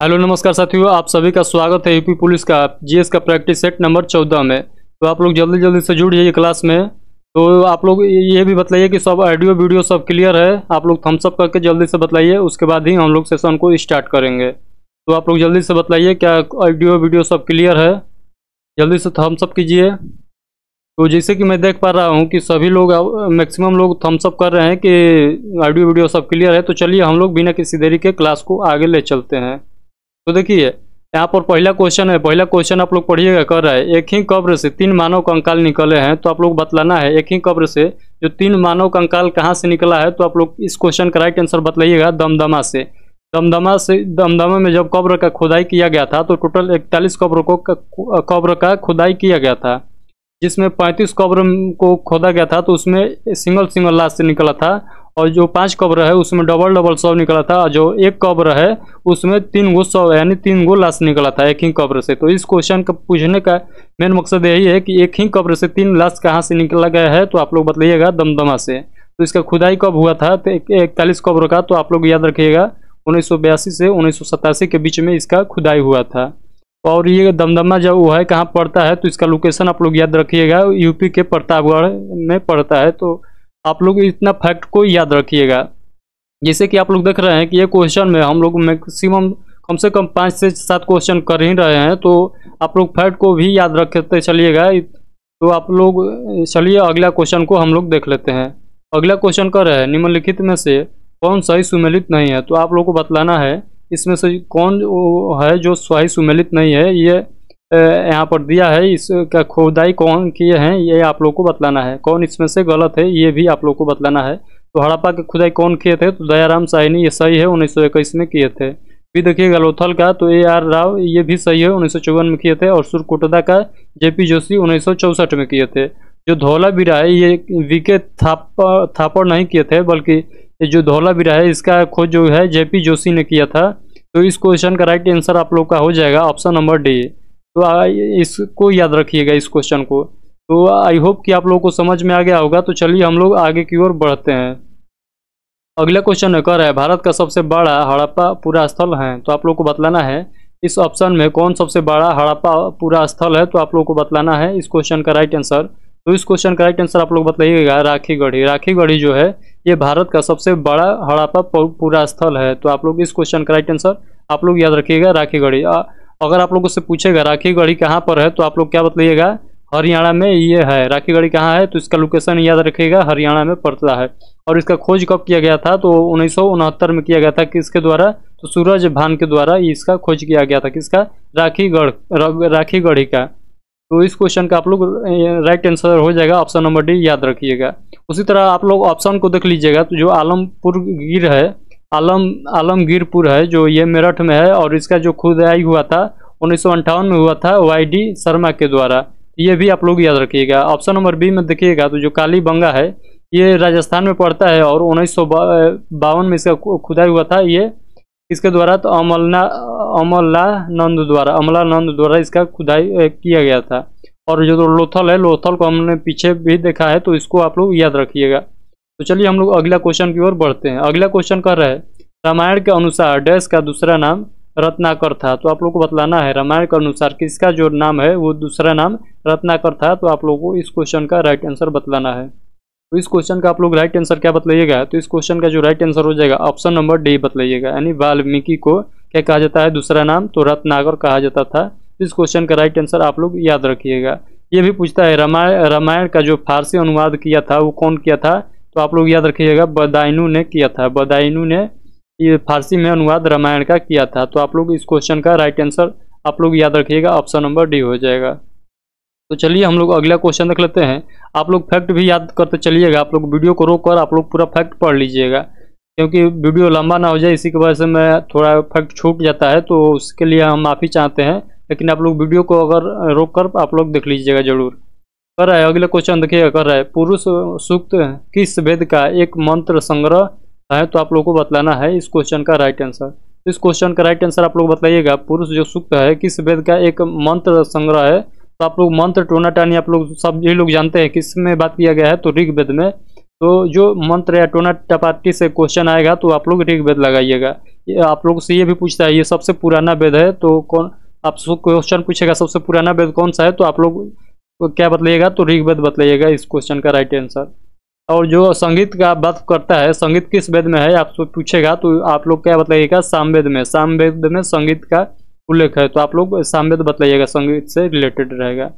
Hello नमस्कार साथियों, आप सभी का स्वागत है यूपी पुलिस का जीएस का प्रैक्टिस सेट नंबर 14 में। तो आप लोग जल्दी जल्दी से जुड़ जाइए क्लास में। तो आप लोग ये भी बताइए कि सब ऑडियो वीडियो सब क्लियर है। आप लोग थम्स अप करके जल्दी से बताइए, उसके बाद ही हम लोग सेशन को स्टार्ट करेंगे। तो आप लोग जल्दी से बताइए क्या ऑडियो वीडियो सब क्लियर है, जल्दी से थम्स अप कीजिए। तो जैसे कि मैं देख पा रहा हूँ कि सभी लोग मैक्सिमम लोग थम्स अप कर रहे हैं कि ऑडियो वीडियो सब क्लियर है। तो चलिए हम लोग बिना किसी देरी के क्लास को आगे ले चलते हैं। तो देखिए यहाँ पर पहला क्वेश्चन है। पहला क्वेश्चन आप लोग पढ़िएगा। कर रहा है एक ही कब्र से 3 मानव कंकाल निकले हैं। तो आप लोग बतलाना है एक ही कब्र से जो 3 मानव कंकाल कहाँ से निकला है। तो आप लोग इस क्वेश्चन का राइट आंसर बतलाइएगा दमदमा से। दमदमा में जब कब्र का खुदाई किया गया था तो टोटल 41 कब्र का खुदाई किया गया था, जिसमें 35 कब्र को खोदा गया था तो उसमें सिंगल सिंगल लाश से निकला था, और जो 5 कब्र है उसमें डबल डबल शव निकला था, और जो 1 कब्र है उसमें 3 गो शव यानी 3 गो लाश निकला था एक ही कब्र से। तो इस क्वेश्चन का पूछने का मेन मकसद यही है कि एक ही कब्र से 3 लाश कहाँ से निकला गया है। तो आप लोग बताइएगा दमदमा से। तो इसका खुदाई कब हुआ था? तो 41 कब्र का, तो आप लोग याद रखिएगा 1982 से 1987 के बीच में इसका खुदाई हुआ था। और ये दमदमा जब वो है कहाँ पड़ता है तो इसका लोकेशन आप लोग याद रखिएगा, यूपी के प्रतापगढ़ में पड़ता है। तो आप लोग इतना फैक्ट को याद रखिएगा। जैसे कि आप लोग देख रहे हैं कि ये क्वेश्चन में हम लोग मैक्सिमम कम से कम 5 से 7 क्वेश्चन कर ही रहे हैं, तो आप लोग फैक्ट को भी याद रखते चलिएगा। तो आप लोग चलिए अगला क्वेश्चन को हम लोग देख लेते हैं। अगला क्वेश्चन कर रहे हैं निम्नलिखित में से कौन सही सुमेलित नहीं है। तो आप लोग को बतलाना है इसमें से कौन है जो सही सुमेलित नहीं है। ये यहाँ पर दिया है, इसका खुदाई कौन किए हैं ये आप लोग को बतलाना है। कौन इसमें से गलत है ये भी आप लोग को बतलाना है। तो हड़प्पा की खुदाई कौन किए थे? तो दयाराम साहनी, ये सही है, 1921 में किए थे। फिर देखिएगा लोथल का तो AR राव, ये भी सही है, 1954 में किए थे। और सुरकोटदा का JP जोशी 1964 में किए थे। जो धौलावीरा है ये VK थापड़ नहीं किए थे, बल्कि जो धौलावीरा है इसका खोज जो है JP जोशी ने किया था। तो इस क्वेश्चन का राइट आंसर आप लोग का हो जाएगा ऑप्शन नंबर डी। तो इसको याद रखिएगा इस क्वेश्चन को। तो आई होप कि आप लोगों को समझ में आ गया होगा। तो चलिए हम लोग आगे की ओर बढ़ते हैं। अगला क्वेश्चन कर रहा है भारत का सबसे बड़ा हड़प्पा पूरा स्थल है। तो आप लोग को बतलाना है इस ऑप्शन में कौन सबसे बड़ा हड़प्पा पूरा स्थल है। तो आप लोग को बतलाना है इस क्वेश्चन का राइट आंसर। तो इस क्वेश्चन का राइट आंसर आप लोग बताइएगा राखीगढ़ी। राखीगढ़ी जो है ये भारत का सबसे बड़ा हड़प्पा पूरा स्थल है। तो आप लोग इस क्वेश्चन का राइट आंसर आप लोग याद रखिएगा राखीगढ़ी। अगर आप लोगों से पूछेगा राखीगढ़ी कहाँ पर है तो आप लोग क्या बतलाइएगा? हरियाणा में ये है। राखीगढ़ी कहाँ है? तो इसका लोकेशन याद रखिएगा, हरियाणा में पड़ता है। और इसका खोज कब किया गया था? तो 1969 में किया गया था। किसके द्वारा? तो सूरज भान के द्वारा इसका खोज किया गया था। किसका? राखीगढ़ी का। तो इस क्वेश्चन का आप लोग राइट आंसर हो जाएगा ऑप्शन नंबर डी, याद रखिएगा। उसी तरह आप लोग ऑप्शन को देख लीजिएगा। तो जो आलमपुर गिर है, आलमगीरपुर है, जो ये मेरठ में है, और इसका जो खुदाई हुआ था 1958 में हुआ था YD शर्मा के द्वारा। ये भी आप लोग याद रखिएगा। ऑप्शन नंबर बी में देखिएगा तो जो कालीबंगा है ये राजस्थान में पड़ता है, और 1952 में इसका खुदाई हुआ था। ये इसके द्वारा तो अमलानंद द्वारा इसका खुदाई किया गया था। और जो लोथल है, लोथल को हमने पीछे भी देखा है, तो इसको आप लोग याद रखिएगा। तो चलिए हम लोग अगला क्वेश्चन की ओर बढ़ते हैं। अगला क्वेश्चन कर रहे हैं रामायण के अनुसार डैश का दूसरा नाम रत्नाकर था। तो आप लोग को बतलाना है रामायण के अनुसार किसका जो नाम है वो दूसरा नाम रत्नाकर था। तो आप लोगों को इस क्वेश्चन का राइट आंसर बतलाना है। तो इस क्वेश्चन का आप लोग राइट आंसर क्या बतलाइएगा? तो इस क्वेश्चन का जो राइट आंसर हो जाएगा ऑप्शन नंबर डी बतलाइएगा, यानी वाल्मीकि को क्या कहा जाता है दूसरा नाम? तो रत्नाकर कहा जाता था। इस क्वेश्चन का राइट आंसर आप लोग याद रखिएगा। ये भी पूछता है रामायण का जो फारसी अनुवाद किया था वो कौन किया था? तो आप लोग याद रखिएगा बदायूं ने किया था। बदायूं ने ये फारसी में अनुवाद रामायण का किया था। तो आप लोग इस क्वेश्चन का राइट आंसर आप लोग याद रखिएगा, ऑप्शन नंबर डी हो जाएगा। तो चलिए हम लोग अगला क्वेश्चन देख लेते हैं। आप लोग फैक्ट भी याद करते चलिएगा। आप लोग वीडियो को रोक कर आप लोग पूरा फैक्ट पढ़ लीजिएगा, क्योंकि वीडियो लंबा ना हो जाए, इसी की वजह से मैं थोड़ा फैक्ट छूट जाता है, तो उसके लिए हम माफ़ी चाहते हैं। लेकिन आप लोग वीडियो को अगर रोक कर आप लोग देख लीजिएगा जरूर। कर रहा है अगला क्वेश्चन देखिएगा। कर रहा है पुरुष सूक्त किस वेद का एक मंत्र संग्रह है। तो आप लोग को बतलाना है इस क्वेश्चन का राइट आंसर। इस क्वेश्चन का राइट आंसर आप लोग बताइएगा पुरुष जो सूक्त है किस वेद का एक मंत्र संग्रह है। तो आप लोग मंत्र टोना टानी आप लोग सब ये लोग जानते हैं किस में बात किया गया है? तो ऋग्वेद में। तो जो मंत्र या टोना टपाटी से क्वेश्चन आएगा तो आप लोग ऋग्वेद लगाइएगा। ये आप लोग से ये भी पूछता है ये सबसे पुराना वेद है, तो कौन आपसे क्वेश्चन पूछेगा सबसे पुराना वेद कौन सा है, तो आप लोग क्या बतलाइएगा, तो ऋग्वेद बतलाइएगा इस क्वेश्चन का राइट आंसर। और जो संगीत का बात करता है, संगीत किस वेद में है आपसे पूछेगा, तो आप लोग क्या बतलाइएगा, सामवेद में। सामवेद में संगीत का उल्लेख है, तो आप लोग सामवेद बतलाइएगा, संगीत से रिलेटेड रहेगा।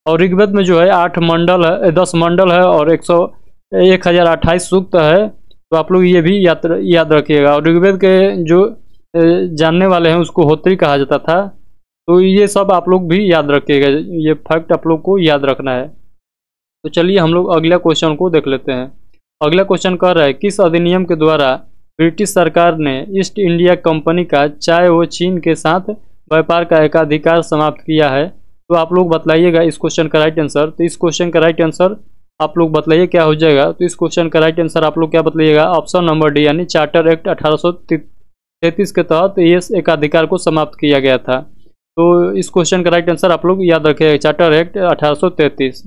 और ऋग्वेद में जो है 8 मंडल है, 10 मंडल है और 1028 सूक्त है, तो आप लोग ये भी याद रखिएगा। और ऋग्वेद के जो जानने वाले हैं उसको होत्री कहा जाता था, तो ये सब आप लोग भी याद रखिएगा, ये फैक्ट आप लोग को याद रखना है। तो चलिए हम लोग अगला क्वेश्चन को देख लेते हैं। अगला क्वेश्चन कह रहा है किस अधिनियम के द्वारा ब्रिटिश सरकार ने ईस्ट इंडिया कंपनी का चाय व चीन के साथ व्यापार का एकाधिकार समाप्त किया है, तो आप लोग बतलाइएगा इस क्वेश्चन का राइट आंसर। तो इस क्वेश्चन का राइट आंसर आप लोग बतलाइए क्या हो जाएगा। तो इस क्वेश्चन का राइट आंसर आप लोग क्या बतलाइएगा, ऑप्शन नंबर डी, यानी चार्टर एक्ट 1833 के तहत ये एकाधिकार को समाप्त किया गया था। तो इस क्वेश्चन का राइट आंसर आप लोग याद रखिएगा, चार्टर एक्ट 1833।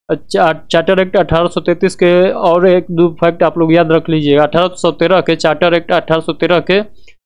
चार्टर एक्ट 1833 के और एक दो फैक्ट आप लोग याद रख लीजिएगा। 1813 के चार्टर एक्ट 1813 के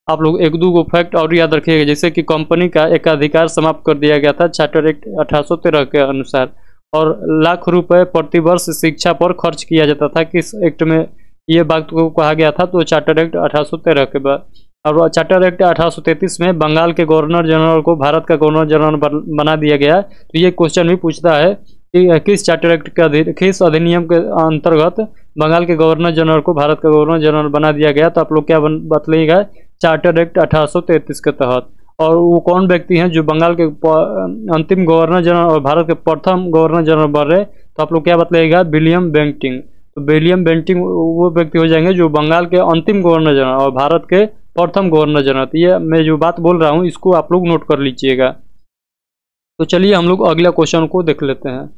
आप लोग एक दो फैक्ट और याद रखिएगा, जैसे कि कंपनी का एकाधिकार समाप्त कर दिया गया था चार्टर एक्ट 1813 के अनुसार, और लाख रुपए प्रति वर्ष शिक्षा पर खर्च किया जाता था। किस एक्ट में ये बात को कहा गया था, तो चार्टर एक्ट 1813 के बाद। और चार्टर एक्ट 1833 में बंगाल के गवर्नर जनरल को भारत का गवर्नर जनरल बना दिया गया। तो ये क्वेश्चन भी पूछता है कि किस चार्टर एक्ट के किस अधिनियम के अंतर्गत बंगाल के गवर्नर जनरल को भारत का गवर्नर जनरल बना दिया गया, तो आप लोग क्या बतलाइएगा, चार्टर एक्ट 1833 के तहत। और वो कौन व्यक्ति हैं जो बंगाल के अंतिम गवर्नर जनरल और भारत के प्रथम गवर्नर जनरल बन रहे, तो आप लोग क्या बतलाइएगा, विलियम बेंटिंग। तो विलियम बेंटिंग वो व्यक्ति हो जाएंगे जो बंगाल के अंतिम गवर्नर जनरल और भारत के प्रथम गवर्नर जनरल। तो ये मैं जो बात बोल रहा हूँ इसको आप लोग नोट कर लीजिएगा। तो चलिए हम लोग अगला क्वेश्चन को देख लेते हैं।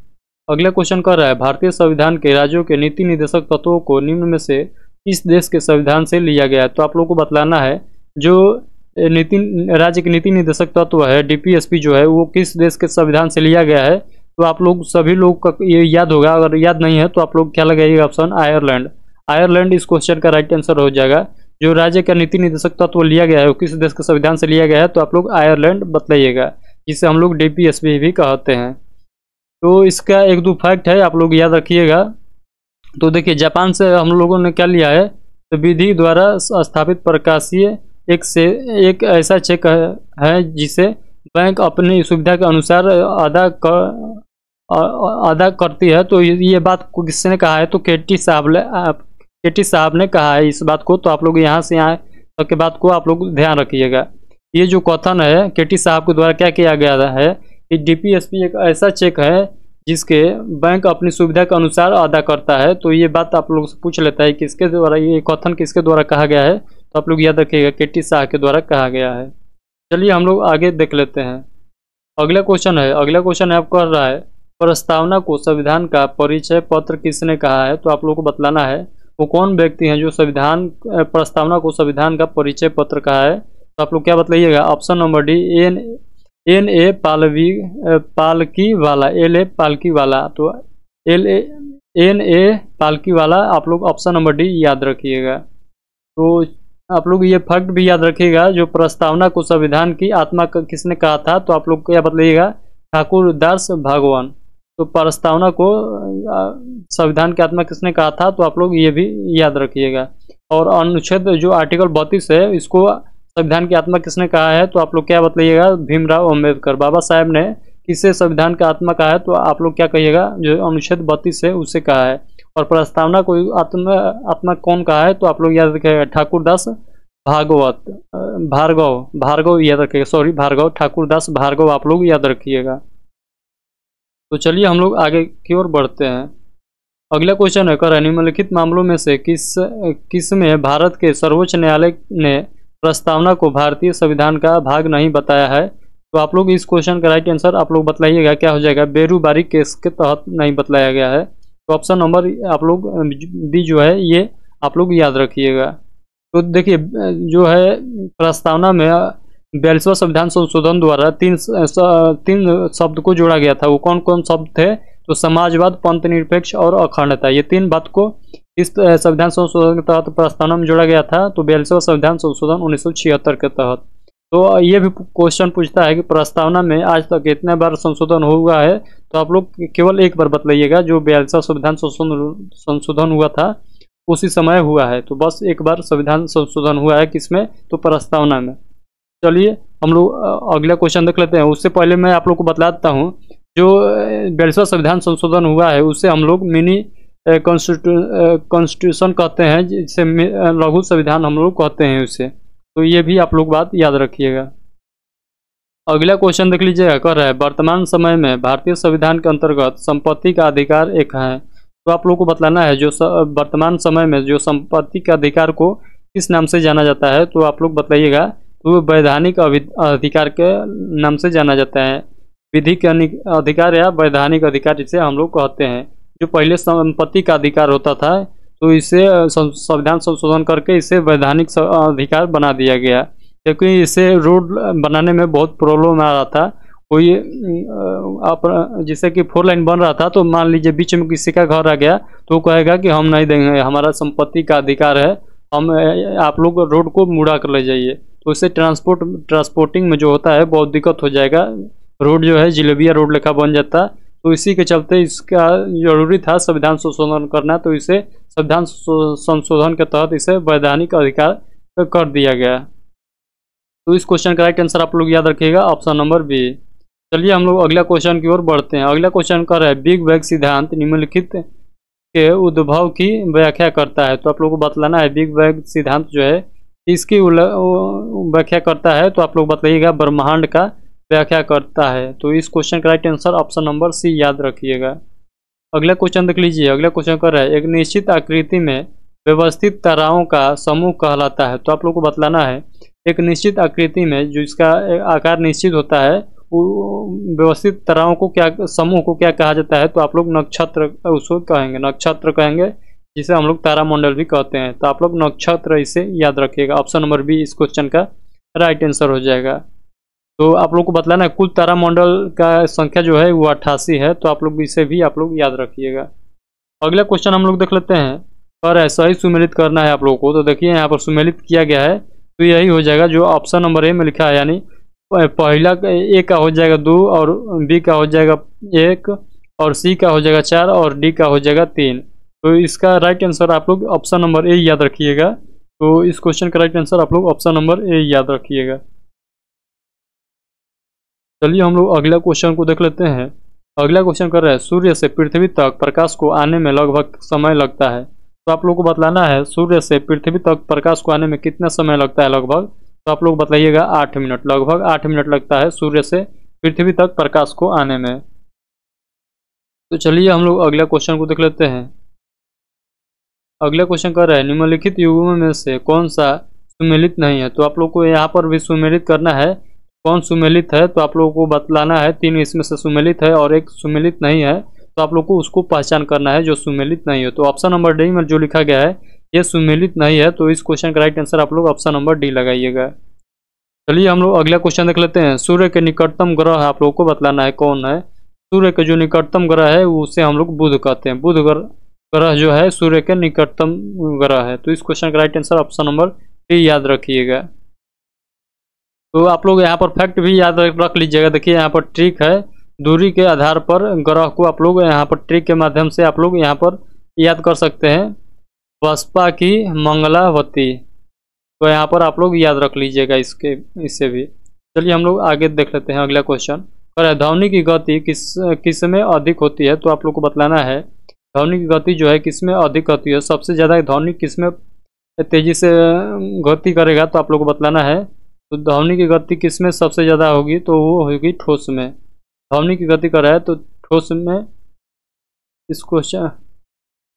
अगला क्वेश्चन कर रहा है भारतीय संविधान के राज्यों के नीति निर्देशक तत्वों को निम्न में से इस देश के संविधान से लिया गया है। तो आप लोग को बतलाना है जो राज्य के नीति निर्देशक तत्व है डीपीएसपी जो है वो किस देश के संविधान से लिया गया है। तो आप लोग सभी लोग का ये याद होगा, अगर याद नहीं है तो आप लोग क्या लगाइएगा, ऑप्शन आयरलैंड। आयरलैंड इस क्वेश्चन का राइट आंसर हो जाएगा। जो राज्य का नीति निर्देशक तत्व लिया गया है वो किस देश के संविधान से लिया गया है, तो आप लोग आयरलैंड बतलाइएगा, जिसे हम लोग डीपीएसपी भी कहते हैं। तो इसका एक दो फैक्ट है, आप लोग याद रखिएगा। तो देखिए जापान से हम लोगों ने क्या लिया है, तो विधि द्वारा स्थापित प्रकाशीय एक ऐसा चेक है जिसे बैंक अपनी सुविधा के अनुसार अदा करती है। तो ये बात को किसने कहा है, तो केटी साहब ने कहा है इस बात को। तो आप लोग यहाँ से यहाँ तक के बात को आप लोग ध्यान रखिएगा। ये जो कथन है केटी साहब के द्वारा क्या किया गया है कि डीपीएसपी एक ऐसा चेक है जिसके बैंक अपनी सुविधा के अनुसार अदा करता है। तो ये बात आप लोग से पूछ लेता है किसके द्वारा, ये कथन किसके द्वारा कहा गया है, तो आप लोग याद रखिएगा केटी साहब के द्वारा कहा गया है। चलिए हम लोग आगे देख लेते हैं। अगला क्वेश्चन है आपको कर रहा है प्रस्तावना को संविधान का परिचय पत्र किसने कहा है। तो आप लोग को बतलाना है वो कौन व्यक्ति हैं जो प्रस्तावना को संविधान का परिचय पत्र कहा है। तो आप लोग क्या बतलाइएगा, option number D, N A Palkhivala. तो एन ए पालकी वाला आप लोग ऑप्शन नंबर डी याद रखिएगा। तो आप लोग ये फैक्ट भी याद रखिएगा, जो प्रस्तावना को संविधान की आत्मा किसने कहा था, तो आप लोग क्या बतलाइएगा, ठाकुर दास भगवान। तो प्रस्तावना को संविधान की आत्मा किसने कहा था, तो आप लोग ये भी याद रखिएगा। और अनुच्छेद जो आर्टिकल 32 है इसको संविधान की आत्मा किसने कहा है, तो आप लोग क्या बतलाइएगा, भीमराव अम्बेडकर। बाबा साहेब ने किसे संविधान का आत्मा कहा है, तो आप लोग क्या कहिएगा, जो अनुच्छेद 32 है उसे कहा है। और प्रस्तावना को आत्मा कौन कहा है, तो आप लोग याद रखिएगा, ठाकुरदास भार्गव याद रखिएगा, सॉरी भार्गव, ठाकुरदास भार्गव आप लोग याद रखिएगा। तो चलिए हम लोग आगे की ओर बढ़ते हैं। अगला क्वेश्चन है कर निम्नलिखित मामलों में से किस में भारत के सर्वोच्च न्यायालय ने प्रस्तावना को भारतीय संविधान का भाग नहीं बताया है। तो आप लोग इस क्वेश्चन का राइट आंसर आप लोग बतलाइएगा क्या हो जाएगा, बेरूबारी केस के तहत नहीं बतलाया गया है। तो ऑप्शन नंबर आप लोग दी जो है ये आप लोग याद रखिएगा। तो देखिए जो है प्रस्तावना में 42वां संविधान संशोधन द्वारा तीन शब्द को जोड़ा गया था। वो कौन कौन शब्द थे, तो समाजवाद, पंथ निरपेक्ष और अखंडता। ये तीन बात को इस संविधान संशोधन के तहत प्रस्तावना में जोड़ा गया था? तो 42वां संविधान संशोधन 1976 के तहत। तो ये भी क्वेश्चन पूछता है कि प्रस्तावना में आज तक कितने बार संशोधन हुआ है? तो आप लोग केवल एक बार बतलाइएगा। जो 42वां संविधान संशोधन हुआ था उसी समय हुआ है, तो बस एक बार संविधान संशोधन हुआ है। किसमें? तो प्रस्तावना में। चलिए हम लोग अगला क्वेश्चन देख लेते हैं। उससे पहले मैं आप लोग को बतला देता हूँ, जो 42वां संविधान संशोधन हुआ है उसे हम लोग मिनी कॉन्स्टिट्यूशन कहते हैं, जिसे लघु संविधान हम लोग कहते हैं उसे। तो ये भी आप लोग बात याद रखिएगा। अगला क्वेश्चन देख लीजिएगा, कर रहा है वर्तमान समय में भारतीय संविधान के अंतर्गत संपत्ति का अधिकार एक है। तो आप लोग को बतलाना है जो वर्तमान समय में जो संपत्ति के अधिकार को किस नाम से जाना जाता है? तो आप लोग बतलाइएगा। तो वैधानिक अधिकार के नाम से जाना जाता है। विधिक अधिकार या वैधानिक अधिकार जिसे हम लोग कहते हैं। जो पहले संपत्ति का अधिकार होता था तो इसे संविधान संशोधन करके इसे वैधानिक अधिकार बना दिया गया, क्योंकि इसे रोड बनाने में बहुत प्रॉब्लम आ रहा था। कोई आप जैसे कि 4 लाइन बन रहा था, तो मान लीजिए बीच में किसी का घर आ गया तो वो कहेगा कि हम नहीं देंगे, हमारा संपत्ति का अधिकार है, हम आप लोग रोड को मुड़ा कर ले जाइए। तो इससे ट्रांसपोर्टिंग में जो होता है बहुत दिक्कत हो जाएगा। रोड जो है जिलेबिया रोड लेखा बन जाता। तो इसी के चलते इसका जरूरी था संविधान संशोधन करना। तो इसे संविधान संशोधन के तहत इसे वैधानिक अधिकार कर दिया गया। तो इस क्वेश्चन का राइट आंसर आप लोग याद रखिएगा, ऑप्शन नंबर बी। चलिए हम लोग अगला क्वेश्चन की ओर बढ़ते हैं। अगला क्वेश्चन कर रहा है बिग बैंग सिद्धांत निम्नलिखित के उद्भव की व्याख्या करता है। तो आप लोग को बतलाना है बिग बैंग सिद्धांत जो है इसकी व्याख्या करता है। तो आप लोग बतलाइएगा ब्रह्मांड का व्याख्या करता है। तो इस क्वेश्चन का right answer option number C याद रखिएगा। अगला क्वेश्चन देख लीजिए। अगला क्वेश्चन कर रहा है एक निश्चित आकृति में व्यवस्थित ताराओं का समूह कहलाता है। तो आप लोग को बतलाना है एक निश्चित आकृति में जो इसका आकार निश्चित होता है व्यवस्थित ताराओं को क्या समूह को क्या कहा जाता है? तो आप लोग नक्षत्र उसको कहेंगे, नक्षत्र कहेंगे, जिसे हम लोग तारामंडल भी कहते हैं। तो आप लोग नक्षत्र इसे याद रखिएगा। ऑप्शन नंबर बी इस क्वेश्चन का राइट आंसर हो जाएगा। तो आप लोग को बतलाना है कुल तारामंडल का संख्या जो है वो 88 है। तो आप लोग इसे भी आप लोग याद रखिएगा। अगला क्वेश्चन हम लोग देख लेते हैं। पर ऐसा ही सुमेलित करना है आप लोगों को। तो देखिए यहाँ पर सुमेलित किया गया है, तो यही हो जाएगा जो ऑप्शन नंबर ए में लिखा है। यानी पहला ए का हो जाएगा 2 और बी का हो जाएगा 1 और सी का हो जाएगा 4 और डी का हो जाएगा 3। तो इसका राइट आंसर आप लोग ऑप्शन नंबर ए याद रखिएगा। तो इस क्वेश्चन का राइट आंसर आप लोग ऑप्शन नंबर ए याद रखिएगा। चलिए हम लोग अगला क्वेश्चन को देख लेते हैं। अगला क्वेश्चन कर रहा है सूर्य से पृथ्वी तक प्रकाश को आने में लगभग समय लगता है। तो आप लोग को बतलाना है सूर्य से पृथ्वी तक प्रकाश को आने में कितना समय लगता है लगभग? तो आप लोग बताइएगा 8 मिनट। लगभग 8 मिनट लगता है सूर्य से पृथ्वी तक प्रकाश को आने में। तो चलिए हम लोग अगला क्वेश्चन को देख लेते हैं। अगला क्वेश्चन कर रहा है निम्नलिखित युगों में से कौन सा सुमेलित नहीं है? तो आप लोग को यहाँ पर भी सुमेलित करना है। कौन सुमेलित है? तो आप लोगों को बतलाना है 3 इसमें से सुमेलित है और 1 सुमेलित नहीं है। तो आप लोग को उसको पहचान करना है जो सुमेलित नहीं है। तो ऑप्शन नंबर डी में जो लिखा गया है ये सुमेलित नहीं है। तो इस क्वेश्चन का राइट आंसर आप लोग ऑप्शन नंबर डी लगाइएगा। चलिए हम लोग अगला क्वेश्चन देख लेते हैं। सूर्य के निकटतम ग्रह आप लोग को बतलाना है कौन है। सूर्य के जो निकटतम ग्रह है उसे हम लोग बुध कहते हैं। बुध ग्रह जो है सूर्य के निकटतम ग्रह है। तो इस क्वेश्चन का right answer option number D याद रखिएगा। तो आप लोग यहाँ पर फैक्ट भी याद रख लीजिएगा। देखिए यहाँ पर ट्रिक है, दूरी के आधार पर ग्रह को आप लोग यहाँ पर ट्रिक के माध्यम से आप लोग यहाँ पर याद कर सकते हैं। बसपा की मंगलावती, तो यहाँ पर आप लोग याद रख लीजिएगा इससे भी। चलिए हम लोग आगे देख लेते हैं। अगला क्वेश्चन कर ध्वनि की गति किस में अधिक होती है? तो आप लोग को बतलाना है ध्वनि की गति जो है किस में अधिक होती है। सबसे ज़्यादा ध्वनि किस में तेजी से गति करेगा? तो आप लोग को बतलाना है तो ध्वनि की गति किस में सबसे ज़्यादा होगी? तो वो होगी ठोस में। ध्वनि की गति कर रहा है तो ठोस में। इस क्वेश्चन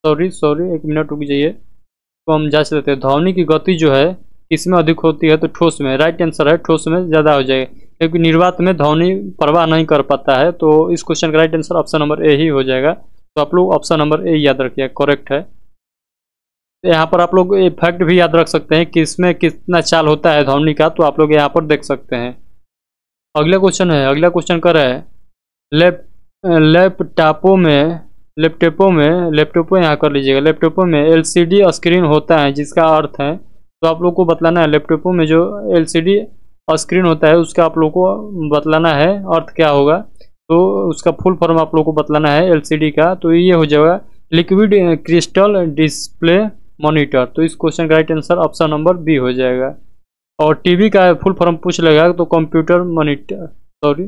सॉरी 1 मिनट रुक जाइए, तो हम जांच लेते हैं। ध्वनि की गति जो है किस में अधिक होती है? तो ठोस में। राइट आंसर है ठोस में ज़्यादा हो जाएगा, क्योंकि निर्वात में ध्वनि प्रवाह नहीं कर पाता है। तो इस क्वेश्चन का right answer option number A ही हो जाएगा। तो आप लोग ऑप्शन नंबर ए याद रखिए, करेक्ट है। यहाँ पर आप लोग ये फैक्ट भी याद रख सकते हैं कि इसमें कितना चाल होता है ध्वनि का। तो आप लोग यहाँ पर देख सकते हैं। अगला क्वेश्चन है। अगला क्वेश्चन कर रहा है लैपटॉपों में लैपटॉपों यहाँ कर लीजिएगा। लैपटॉपों में LCD स्क्रीन होता है, जिसका अर्थ है, तो आप लोग को बतलाना है लैपटॉपों में जो LCD स्क्रीन होता है उसका आप लोग को बतलाना है अर्थ क्या होगा। तो उसका फुल फॉर्म आप लोग को बतलाना है LCD का। तो ये हो जाएगा लिक्विड क्रिस्टल डिस्प्ले मॉनिटर। तो इस क्वेश्चन का right answer option number B हो जाएगा। और टीवी का फुल फॉर्म पूछ लेगा तो कंप्यूटर मॉनिटर, सॉरी।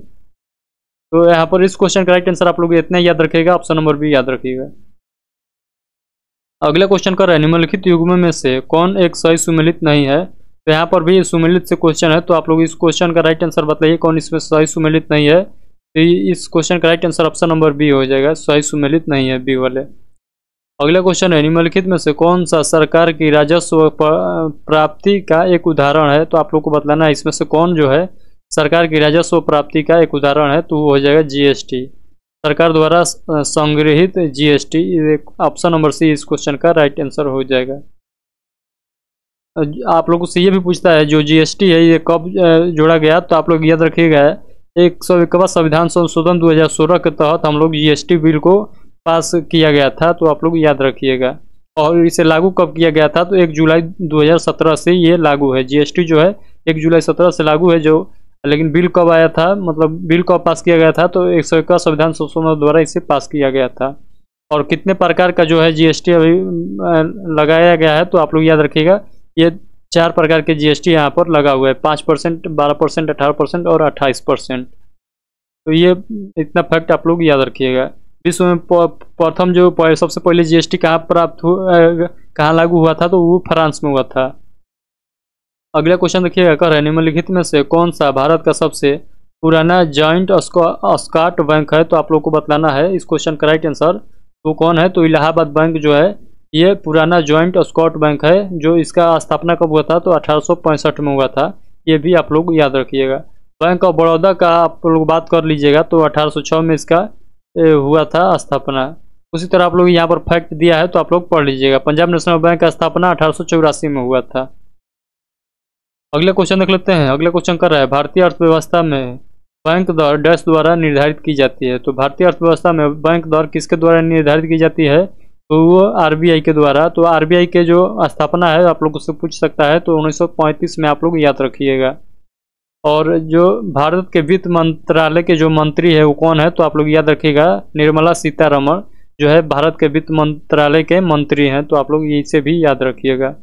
तो यहाँ पर इस क्वेश्चन का राइट आंसर आप लोग इतना याद रखिएगा, ऑप्शन नंबर बी याद रखिएगा। अगला क्वेश्चन कर रहा है निम्नलिखित युग्म में से कौन एक सही सुमेलित नहीं है। तो यहाँ पर भी सुमेलित से क्वेश्चन है, तो आप लोग इस क्वेश्चन का राइट आंसर बताइए कौन इसमें सही सुमेलित नहीं है। तो इस क्वेश्चन का right answer option number B हो जाएगा, सही सुमेलित नहीं है, बी वाले। अगला क्वेश्चन है निम्नलिखित में से कौन सा सरकार की राजस्व प्राप्ति का एक उदाहरण है। तो आप लोग को बतलाना है इसमें से कौन जो है सरकार की राजस्व प्राप्ति का एक उदाहरण है। तो वो हो जाएगा GST, सरकार द्वारा संग्रहित GST। ऑप्शन नंबर सी इस क्वेश्चन का राइट आंसर हो जाएगा। आप लोगों से ये भी पूछता है जो GST है ये कब जोड़ा गया। तो आप लोग याद रखिएगा 101वां संविधान संशोधन 2016 के तहत हम लोग GST बिल को पास किया गया था। तो आप लोग याद रखिएगा। और इसे लागू कब किया गया था, तो 1 जुलाई 2017 से ये लागू है। GST जो है 1 जुलाई 17 से लागू है जो, लेकिन बिल कब आया था, मतलब बिल कब पास किया गया था, तो 101वां संविधान संशोधन द्वारा इसे पास किया गया था। और कितने प्रकार का जो है GST अभी लगाया गया है, तो आप लोग याद रखिएगा ये 4 प्रकार के GST यहाँ पर लगा हुआ है, 5%, 12%, 18% और 28%। तो ये इतना फैक्ट आप लोग याद रखिएगा। विश्व में प्रथम जो सबसे पहले GST कहाँ लागू हुआ था, तो वो फ्रांस में हुआ था। अगला क्वेश्चन देखिएगा कर है निम्नलिखित में से कौन सा भारत का सबसे पुराना जॉइंट स्कॉट बैंक है। तो आप लोग को बतलाना है इस क्वेश्चन का राइट आंसर तो कौन है। तो इलाहाबाद बैंक जो है ये पुराना जॉइंट स्कॉट बैंक है, जो इसका स्थापना कब हुआ था, तो 1865 में हुआ था। ये भी आप लोग याद रखिएगा। बैंक ऑफ बड़ौदा का आप लोग बात कर लीजिएगा तो 1806 में इसका हुआ था स्थापना। उसी तरह आप लोग यहाँ पर फैक्ट दिया है तो आप लोग पढ़ लीजिएगा। पंजाब नेशनल बैंक का स्थापना 1884 में हुआ था। अगले क्वेश्चन देख लेते हैं। अगला क्वेश्चन कर रहा है भारतीय अर्थव्यवस्था में बैंक दर डैश द्वारा निर्धारित की जाती है। तो भारतीय अर्थव्यवस्था में बैंक दर किसके द्वारा निर्धारित की जाती है, तो वो RBI के द्वारा। तो RBI के जो स्थापना है आप लोग उससे पूछ सकता है, तो 1935 में आप लोग याद रखिएगा। और जो भारत के वित्त मंत्रालय के जो मंत्री है वो कौन है, तो आप लोग याद रखिएगा निर्मला सीतारमण जो है भारत के वित्त मंत्रालय के मंत्री हैं। तो आप लोग इसे भी याद रखिएगा।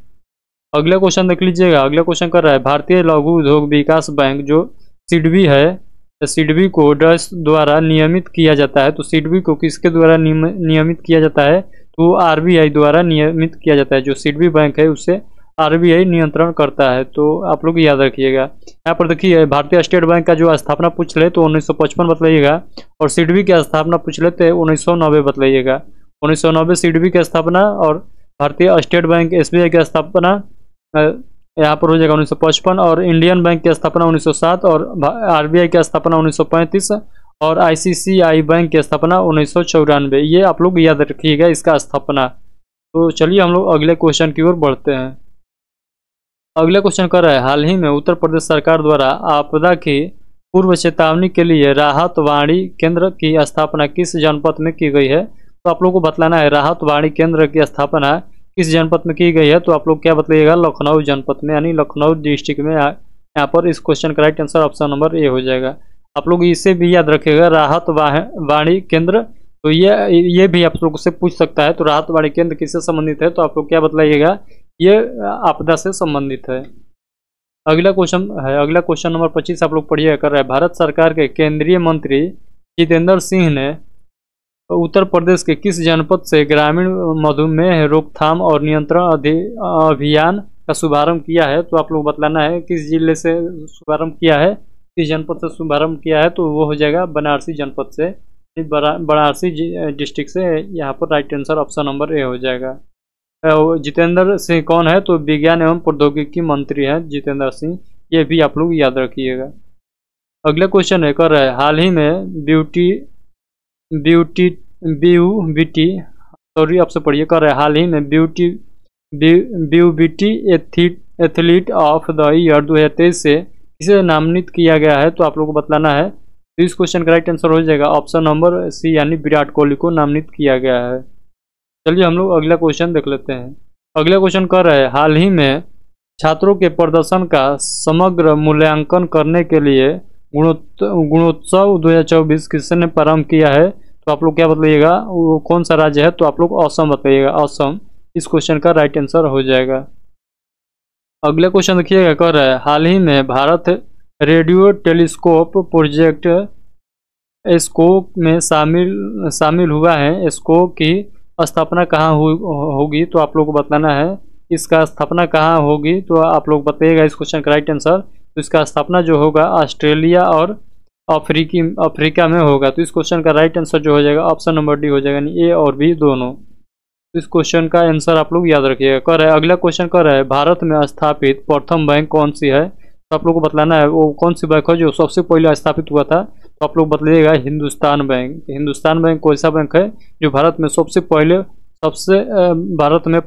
अगला क्वेश्चन देख लीजिएगा। अगला क्वेश्चन कर रहा है भारतीय लघु उद्योग विकास बैंक जो SIDBI है, SIDBI को डैश द्वारा नियमित किया जाता है। तो SIDBI को किसके द्वारा नियमित किया जाता है, तो RBI द्वारा नियमित किया जाता है। जो SIDBI बैंक है उससे RBI नियंत्रण करता है। तो आप लोग याद रखिएगा। यहाँ पर देखिए भारतीय स्टेट बैंक का जो स्थापना पूछ ले तो 1955 बतलाइएगा, और SIDBI की स्थापना पूछ ले तो 1990 बतलाइएगा। 1990 SIDBI की स्थापना, और भारतीय स्टेट बैंक SBI की स्थापना यहाँ पर हो जाएगा 1955, और इंडियन बैंक की स्थापना 1907, और RBI की स्थापना 1935, और ICICI बैंक की स्थापना 1994। ये आप लोग याद रखिएगा इसका स्थापना। तो चलिए हम लोग अगले क्वेश्चन की ओर बढ़ते हैं। अगला क्वेश्चन कर रहा है हाल ही में उत्तर प्रदेश सरकार द्वारा आपदा की पूर्व चेतावनी के लिए राहत वाणी केंद्र की स्थापना किस जनपद में की गई है। तो आप लोग को बतलाना है राहत वाणी केंद्र की स्थापना किस जनपद में की गई है। तो आप लोग क्या बतलाइएगा, लखनऊ जनपद में, यानी लखनऊ डिस्ट्रिक्ट में। यहाँ पर इस क्वेश्चन का राइट आंसर ऑप्शन नंबर ए हो जाएगा। आप लोग इसे भी याद रखिएगा राहत वाणी केंद्र। तो ये भी आप लोग से पूछ सकता है। तो राहत वाणी केंद्र किससे संबंधित है, तो आप लोग क्या बतलाइएगा, ये आपदा से संबंधित है। अगला क्वेश्चन है, अगला क्वेश्चन नंबर 25 आप लोग पढ़िए कर रहा है भारत सरकार के केंद्रीय मंत्री जितेंद्र सिंह ने उत्तर प्रदेश के किस जनपद से ग्रामीण मधुमेह रोकथाम और नियंत्रण अभियान का शुभारंभ किया है। तो आप लोग बतलाना है किस जिले से शुभारंभ किया है, किस जनपद से शुभारंभ किया है। तो वो हो जाएगा बनारसी जनपद से, बनारसी डिस्ट्रिक्ट से। यहाँ पर राइट आंसर ऑप्शन नंबर ए हो जाएगा। जितेंद्र सिंह कौन है, तो विज्ञान एवं प्रौद्योगिकी मंत्री हैं जितेंद्र सिंह। ये भी आप लोग याद रखिएगा। अगला क्वेश्चन है कर रहा है हाल ही में सॉरी आपसे पढ़िए कर रहा है हाल ही में BUBT athlete of the year 2023 से किसे नामित किया गया है। तो आप लोग को बतलाना है तो इस क्वेश्चन का राइट आंसर हो जाएगा ऑप्शन नंबर सी यानी विराट कोहली को नामित किया गया है। चलिए हम लोग अगला क्वेश्चन देख लेते हैं। अगला क्वेश्चन कर रहा है, हाल ही में छात्रों के प्रदर्शन का समग्र मूल्यांकन करने के लिए गुणोत्सव 2024 किसने प्रारंभ किया है? तो आप लोग क्या बताइएगा, वो कौन सा राज्य है? तो आप लोग असम बताइएगा, असम इस क्वेश्चन का राइट आंसर हो जाएगा। अगला क्वेश्चन देखिएगा, कह रहा है हाल ही में भारत रेडियो टेलीस्कोप प्रोजेक्ट एस्कोप में शामिल हुआ है। एस्कोप की स्थापना कहाँ होगी? तो आप लोग को बताना है इसका स्थापना कहाँ होगी। तो आप लोग बताइएगा इस क्वेश्चन का राइट आंसर। तो इसका स्थापना जो होगा ऑस्ट्रेलिया और अफ्रीका में होगा। तो इस क्वेश्चन का राइट आंसर जो हो जाएगा ऑप्शन नंबर डी हो जाएगा, यानी ए और बी दोनों। तो इस क्वेश्चन का आंसर आप लोग याद रखिएगा। कह रहा है अगला क्वेश्चन कह रहा है भारत में स्थापित प्रथम बैंक कौन सी है? तो आप लोग को बतलाना है वो कौन सी बैंक है जो सबसे पहले स्थापित हुआ था। तो आप लोग बतलाइएगा हिंदुस्तान बैंक। हिंदुस्तान बैंक कौन सा बैंक है जो भारत में भारत में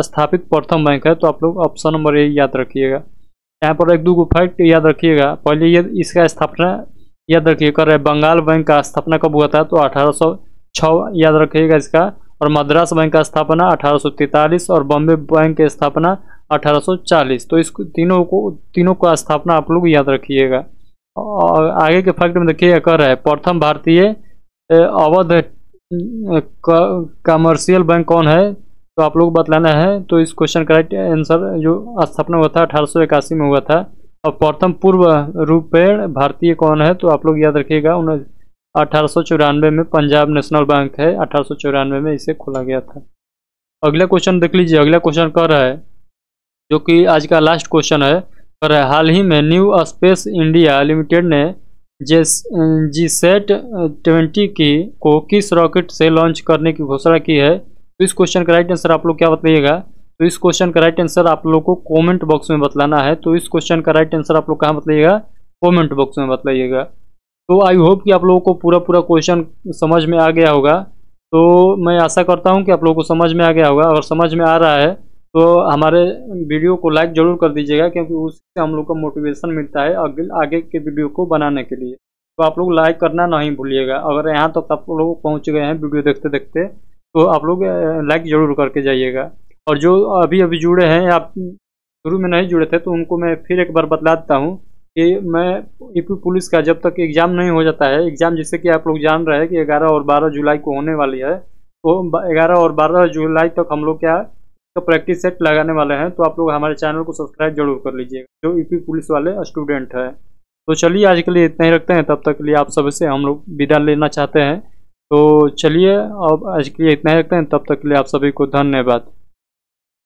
स्थापित प्रथम बैंक है? तो आप लोग ऑप्शन नंबर ए याद रखिएगा। यहाँ पर एक दो फैक्ट याद रखिएगा। पहले ये इसका स्थापना याद रखिए। कर रहे बंगाल बैंक का स्थापना कब हुआ था? तो 1806 याद रखिएगा इसका। और मद्रास बैंक का स्थापना 1843 और बॉम्बे बैंक की स्थापना 1840। तो इस तीनों का स्थापना आप लोग याद रखिएगा। और आगे के फैक्ट में देखिएगा, कर रहा है प्रथम भारतीय अवध कमर्शियल बैंक कौन है? तो आप लोग बतलाना है। तो इस क्वेश्चन का राइट आंसर जो स्थापना हुआ था 1881 में हुआ था। और प्रथम पूर्व रुपये भारतीय कौन है? तो आप लोग याद रखिएगा 1894 में पंजाब नेशनल बैंक है, 1894 में इसे खोला गया था। अगला क्वेश्चन देख लीजिए। अगला क्वेश्चन कर रहा है जो कि आज का लास्ट क्वेश्चन है, कर रहा है हाल ही में न्यू स्पेस इंडिया लिमिटेड ने जीसैट 20 को किस रॉकेट से लॉन्च करने की घोषणा की है? तो इस क्वेश्चन का राइट आंसर आप लोग क्या बताइएगा? तो इस क्वेश्चन का राइट आंसर आप लोग को कमेंट बॉक्स में बतलाना है। तो इस क्वेश्चन का राइट आंसर आप लोग कहाँ बताइएगा? कमेंट बॉक्स में बतलाइएगा। तो आई होप कि आप लोगों को पूरा क्वेश्चन समझ में आ गया होगा। तो मैं आशा करता हूं कि आप लोगों को समझ में आ गया होगा। अगर समझ में आ रहा है तो हमारे वीडियो को लाइक ज़रूर कर दीजिएगा, क्योंकि उससे हम लोग को मोटिवेशन मिलता है आगे के वीडियो को बनाने के लिए। तो आप लोग लाइक करना नहीं भूलिएगा। अगर यहाँ तक तो आप लोग पहुँच गए हैं वीडियो देखते देखते, तो आप लोग लाइक ज़रूर करके जाइएगा। और जो अभी जुड़े हैं, आप शुरू में नहीं जुड़े थे, तो उनको मैं फिर एक बार बतला देता हूँ कि मैं यूपी पुलिस का जब तक एग्ज़ाम नहीं हो जाता है, एग्ज़ाम जैसे कि आप लोग जान रहे हैं कि 11 और 12 जुलाई को होने वाली है, तो 11 और 12 जुलाई तक हम लोग क्या तो प्रैक्टिस सेट लगाने वाले हैं। तो आप लोग हमारे चैनल को सब्सक्राइब जरूर कर लीजिएगा जो यूपी पुलिस वाले स्टूडेंट हैं। तो चलिए आज के लिए इतना ही रखते हैं, तब तक के लिए आप सभी से हम लोग विदा लेना चाहते हैं। तो चलिए अब आज के लिए इतना ही रखते हैं, तब तक के लिए आप सभी को धन्यवाद।